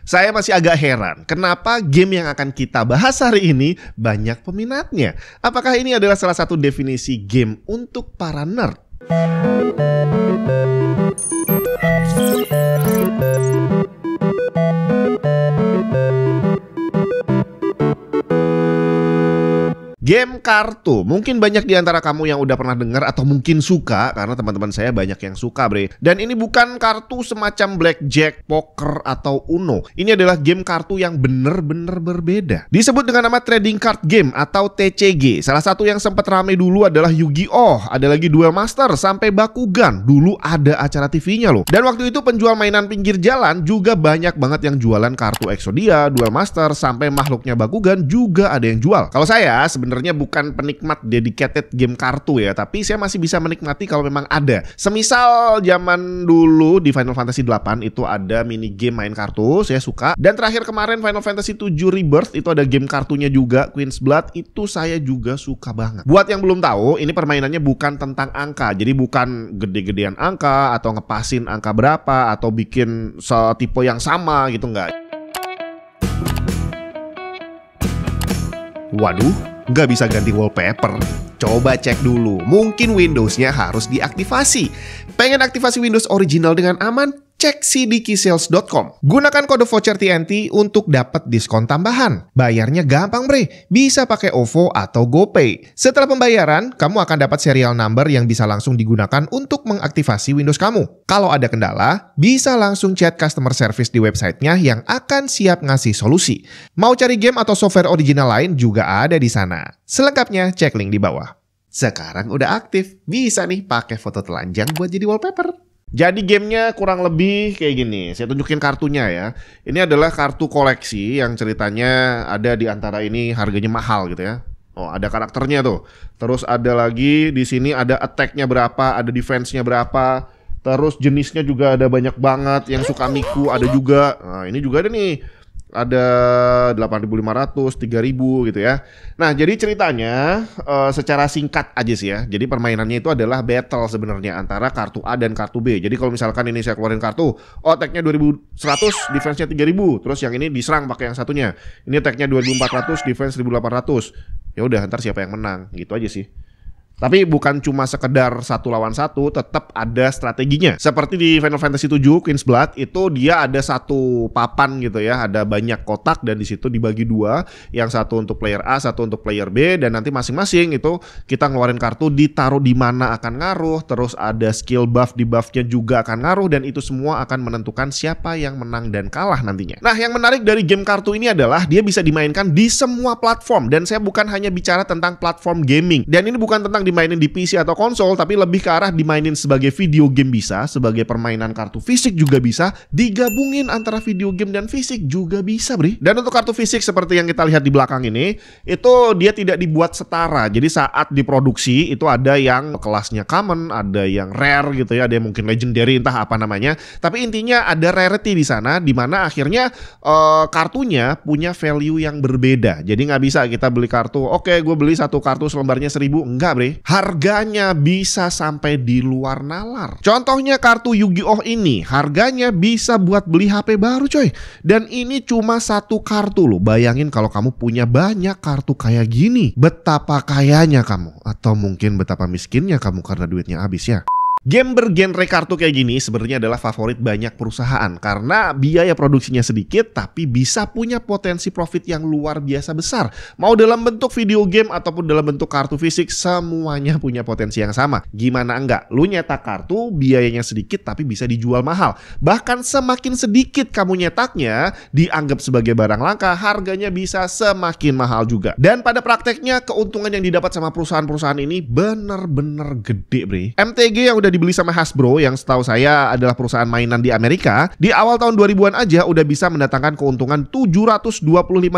Saya masih agak heran, kenapa game yang akan kita bahas hari ini banyak peminatnya? Apakah ini adalah salah satu definisi game untuk para nerd? Game kartu, mungkin banyak di antara kamu yang udah pernah dengar atau mungkin suka, karena teman-teman saya banyak yang suka, bre. Dan ini bukan kartu semacam blackjack, poker, atau Uno. Ini adalah game kartu yang bener-bener berbeda. Disebut dengan nama trading card game atau TCG. Salah satu yang sempat rame dulu adalah Yu-Gi-Oh, ada lagi Duel Master, sampai Bakugan. Dulu ada acara TV-nya loh. Dan waktu itu penjual mainan pinggir jalan juga banyak banget yang jualan kartu Exodia, Duel Master, sampai makhluknya Bakugan juga ada yang jual. Kalau saya sebenarnya bukan penikmat dedicated game kartu ya, tapi saya masih bisa menikmati kalau memang ada. Semisal zaman dulu di Final Fantasy 8 itu ada mini game main kartu, saya suka. Dan terakhir kemarin Final Fantasy 7 Rebirth itu ada game kartunya juga, Queen's Blood, itu saya juga suka banget. Buat yang belum tahu, ini permainannya bukan tentang angka. Jadi bukan gede-gedean angka atau ngepasin angka berapa atau bikin setipe yang sama gitu, enggak. Waduh, nggak bisa ganti wallpaper. Coba cek dulu, mungkin Windows-nya harus diaktifasi. Pengen aktifasi Windows original dengan aman? Cek cdkeysales.com. Gunakan kode voucher TNT untuk dapat diskon tambahan. Bayarnya gampang bre, bisa pakai OVO atau GoPay. Setelah pembayaran, kamu akan dapat serial number yang bisa langsung digunakan untuk mengaktifasi Windows kamu. Kalau ada kendala, bisa langsung chat customer service di websitenya yang akan siap ngasih solusi. Mau cari game atau software original lain juga ada di sana. Selengkapnya cek link di bawah. Sekarang udah aktif, bisa nih pakai foto telanjang buat jadi wallpaper. Jadi gamenya kurang lebih kayak gini. Saya tunjukin kartunya ya. Ini adalah kartu koleksi yang ceritanya ada di antara ini harganya mahal gitu ya. Oh, ada karakternya tuh. Terus ada lagi di sini ada attack-nya berapa, ada defense-nya berapa. Terus jenisnya juga ada banyak banget. Yang suka Miku ada juga. Nah, ini juga ada nih. Ada 8.500, 3.000 gitu ya. Nah, jadi ceritanya secara singkat aja sih ya. Jadi permainannya itu adalah battle sebenarnya antara kartu A dan kartu B. Jadi kalau misalkan ini saya keluarin kartu, attack-nya 2.100, defense-nya 3.000. Terus yang ini diserang pakai yang satunya. Ini attack-nya 2.400, defense 1.800. Ya udah, ntar siapa yang menang, gitu aja sih. Tapi bukan cuma sekedar satu lawan satu, tetap ada strateginya. Seperti di Final Fantasy 7 Queen's Blood, itu dia ada satu papan gitu ya, ada banyak kotak dan di situ dibagi dua, yang satu untuk player A, satu untuk player B, dan nanti masing-masing itu kita ngeluarin kartu ditaruh di mana akan ngaruh, terus ada skill buff di buffnya juga akan ngaruh, dan itu semua akan menentukan siapa yang menang dan kalah nantinya. Nah, yang menarik dari game kartu ini adalah dia bisa dimainkan di semua platform, dan saya bukan hanya bicara tentang platform gaming, dan ini bukan tentang dimainin di PC atau konsol, tapi lebih ke arah dimainin sebagai video game bisa, sebagai permainan kartu fisik juga bisa, digabungin antara video game dan fisik juga bisa, Bri. Dan untuk kartu fisik seperti yang kita lihat di belakang ini, itu dia tidak dibuat setara. Jadi saat diproduksi itu ada yang kelasnya common, ada yang rare gitu ya, ada yang mungkin legendary entah apa namanya. Tapi intinya ada rarity di sana, di mana akhirnya kartunya punya value yang berbeda. Jadi nggak bisa kita beli kartu, oke gue beli satu kartu selembarnya 1.000, enggak, Bri. Harganya bisa sampai di luar nalar. Contohnya kartu Yu-Gi-Oh ini, harganya bisa buat beli HP baru coy. Dan ini cuma satu kartu loh. Bayangin kalau kamu punya banyak kartu kayak gini. Betapa kayanya kamu. Atau mungkin betapa miskinnya kamu karena duitnya habis ya. Game bergenre kartu kayak gini sebenarnya adalah favorit banyak perusahaan karena biaya produksinya sedikit tapi bisa punya potensi profit yang luar biasa besar. Mau dalam bentuk video game ataupun dalam bentuk kartu fisik, semuanya punya potensi yang sama. Gimana enggak? Lu nyetak kartu biayanya sedikit tapi bisa dijual mahal. Bahkan semakin sedikit kamu nyetaknya, dianggap sebagai barang langka, harganya bisa semakin mahal juga. Dan pada prakteknya keuntungan yang didapat sama perusahaan-perusahaan ini bener-bener gede, bre. MTG yang udah dibeli sama Hasbro yang setahu saya adalah perusahaan mainan di Amerika, di awal tahun 2000-an aja udah bisa mendatangkan keuntungan 725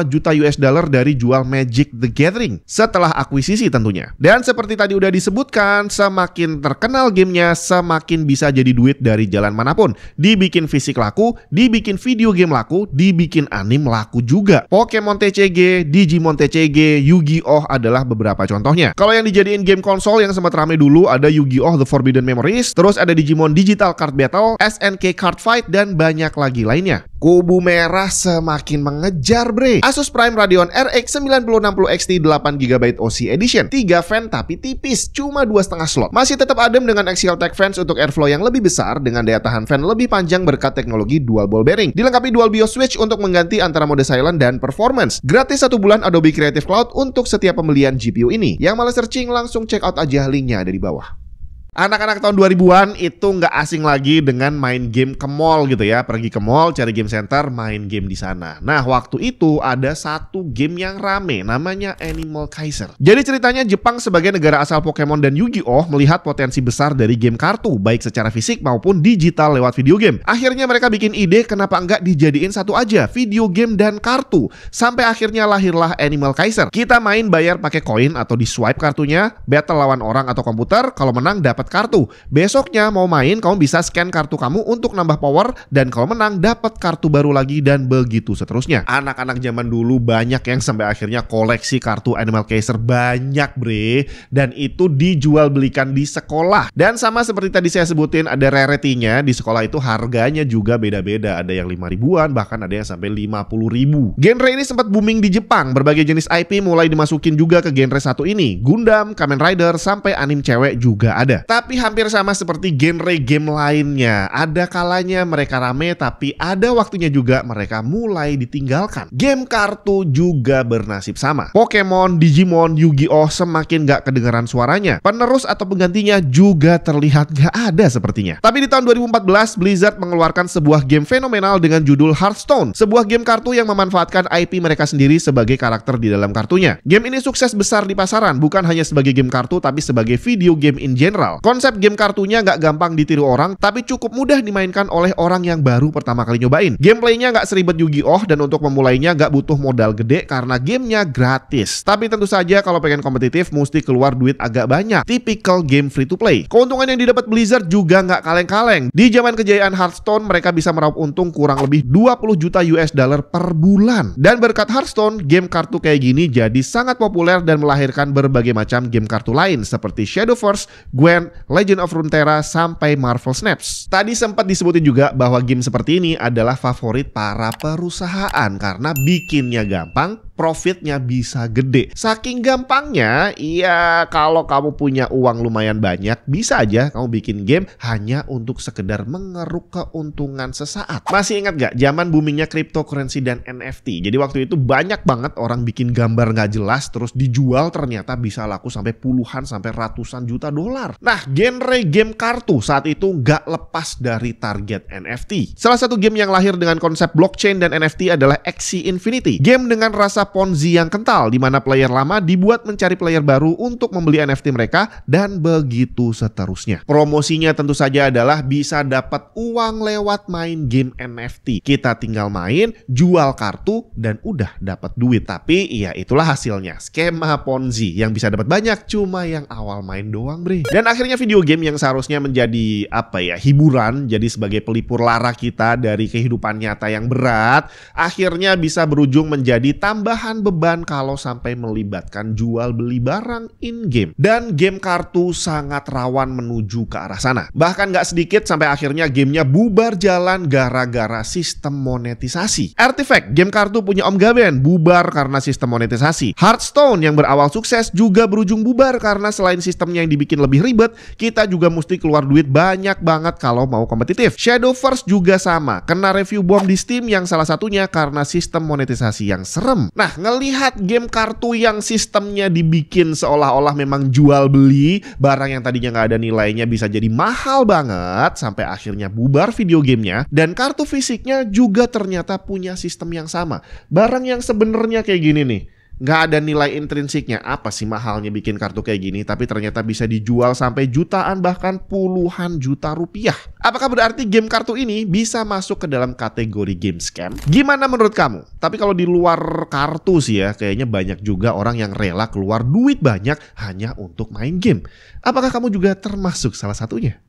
juta US dollar dari jual Magic the Gathering setelah akuisisi tentunya. Dan seperti tadi udah disebutkan, semakin terkenal gamenya, semakin bisa jadi duit dari jalan manapun. Dibikin fisik laku, dibikin video game laku, dibikin anime laku juga. Pokemon TCG, Digimon TCG, Yu-Gi-Oh adalah beberapa contohnya. Kalau yang dijadiin game konsol yang sempat rame dulu ada Yu-Gi-Oh The Forbidden Memory Stories, terus ada Digimon Digital Card Battle, SNK Card Fight, dan banyak lagi lainnya. Kubu merah semakin mengejar bre. Asus Prime Radeon RX 9060 XT 8GB OC Edition, 3 fan tapi tipis, cuma 2,5 slot. Masih tetap adem dengan axial tech fans untuk airflow yang lebih besar dengan daya tahan fan lebih panjang berkat teknologi dual ball bearing. Dilengkapi dual BIOS switch untuk mengganti antara mode silent dan performance. Gratis 1 bulan Adobe Creative Cloud untuk setiap pembelian GPU ini. Yang malas searching langsung check out aja, linknya ada di bawah. Anak-anak tahun 2000-an itu nggak asing lagi dengan main game ke mall gitu ya. Pergi ke mall, cari game center, main game di sana. Nah, waktu itu ada satu game yang rame, namanya Animal Kaiser. Jadi ceritanya Jepang sebagai negara asal Pokemon dan Yu-Gi-Oh melihat potensi besar dari game kartu, baik secara fisik maupun digital lewat video game. Akhirnya mereka bikin ide kenapa nggak dijadiin satu aja, video game dan kartu. Sampai akhirnya lahirlah Animal Kaiser. Kita main bayar pakai koin atau di swipe kartunya, battle lawan orang atau komputer, kalau menang dapat kartu. Besoknya mau main, kamu bisa scan kartu kamu untuk nambah power, dan kalau menang dapat kartu baru lagi, dan begitu seterusnya. Anak-anak zaman dulu banyak yang sampai akhirnya koleksi kartu Animal Kaiser, banyak bre, dan itu dijual belikan di sekolah. Dan sama seperti tadi saya sebutin, ada rarity-nya di sekolah itu harganya juga beda-beda, ada yang 5 ribuan, bahkan ada yang sampai 50 ribu. Genre ini sempat booming di Jepang, berbagai jenis IP mulai dimasukin juga ke genre satu ini. Gundam, Kamen Rider, sampai anime cewek juga ada. Tapi hampir sama seperti genre game lainnya. Ada kalanya mereka rame, tapi ada waktunya juga mereka mulai ditinggalkan. Game kartu juga bernasib sama. Pokemon, Digimon, Yu-Gi-Oh semakin gak kedengaran suaranya. Penerus atau penggantinya juga terlihat gak ada sepertinya. Tapi di tahun 2014, Blizzard mengeluarkan sebuah game fenomenal dengan judul Hearthstone. Sebuah game kartu yang memanfaatkan IP mereka sendiri sebagai karakter di dalam kartunya. Game ini sukses besar di pasaran, bukan hanya sebagai game kartu, tapi sebagai video game in general. Konsep game kartunya nggak gampang ditiru orang, tapi cukup mudah dimainkan oleh orang yang baru pertama kali nyobain. Gameplaynya nggak seribet Yu-Gi-Oh, dan untuk memulainya nggak butuh modal gede karena gamenya gratis. Tapi tentu saja kalau pengen kompetitif mesti keluar duit agak banyak. Typical game free to play. Keuntungan yang didapat Blizzard juga nggak kaleng-kaleng. Di zaman kejayaan Hearthstone mereka bisa meraup untung kurang lebih 20 juta US dollar per bulan. Dan berkat Hearthstone, game kartu kayak gini jadi sangat populer dan melahirkan berbagai macam game kartu lain seperti Shadowverse, Gwent, Legend of Runeterra, sampai Marvel Snaps. Tadi sempat disebutin juga bahwa game seperti ini adalah favorit para perusahaan karena bikinnya gampang, profitnya bisa gede. Saking gampangnya, iya kalau kamu punya uang lumayan banyak, bisa aja kamu bikin game hanya untuk sekedar mengeruk keuntungan sesaat. Masih ingat gak zaman boomingnya cryptocurrency dan NFT? Jadi waktu itu banyak banget orang bikin gambar gak jelas terus dijual, ternyata bisa laku sampai puluhan sampai ratusan juta dolar. Nah, genre game kartu saat itu gak lepas dari target NFT. Salah satu game yang lahir dengan konsep blockchain dan NFT adalah Axie Infinity. Game dengan rasa Ponzi yang kental, di mana player lama dibuat mencari player baru untuk membeli NFT mereka, dan begitu seterusnya. Promosinya tentu saja adalah bisa dapat uang lewat main game NFT. Kita tinggal main, jual kartu, dan udah dapat duit. Tapi ya itulah hasilnya, skema Ponzi yang bisa dapat banyak cuma yang awal main doang bre. Dan akhirnya video game yang seharusnya menjadi hiburan, jadi sebagai pelipur lara kita dari kehidupan nyata yang berat, akhirnya bisa berujung menjadi tambahan beban kalau sampai melibatkan jual beli barang in-game. Dan game kartu sangat rawan menuju ke arah sana. Bahkan gak sedikit sampai akhirnya gamenya bubar jalan gara-gara sistem monetisasi. Artifact, game kartu punya Om Gaben, bubar karena sistem monetisasi. Hearthstone yang berawal sukses juga berujung bubar karena selain sistemnya yang dibikin lebih ribet, kita juga mesti keluar duit banyak banget kalau mau kompetitif. Shadowverse juga sama, kena review bom di Steam yang salah satunya karena sistem monetisasi yang serem. Nah, ngelihat game kartu yang sistemnya dibikin seolah-olah memang jual beli, barang yang tadinya nggak ada nilainya bisa jadi mahal banget, sampai akhirnya bubar video gamenya, dan kartu fisiknya juga ternyata punya sistem yang sama. Barang yang sebenarnya kayak gini nih, nggak ada nilai intrinsiknya, apa sih mahalnya bikin kartu kayak gini, tapi ternyata bisa dijual sampai jutaan bahkan puluhan juta rupiah. Apakah berarti game kartu ini bisa masuk ke dalam kategori game scam? Gimana menurut kamu? Tapi kalau di luar kartu sih ya, kayaknya banyak juga orang yang rela keluar duit banyak hanya untuk main game. Apakah kamu juga termasuk salah satunya?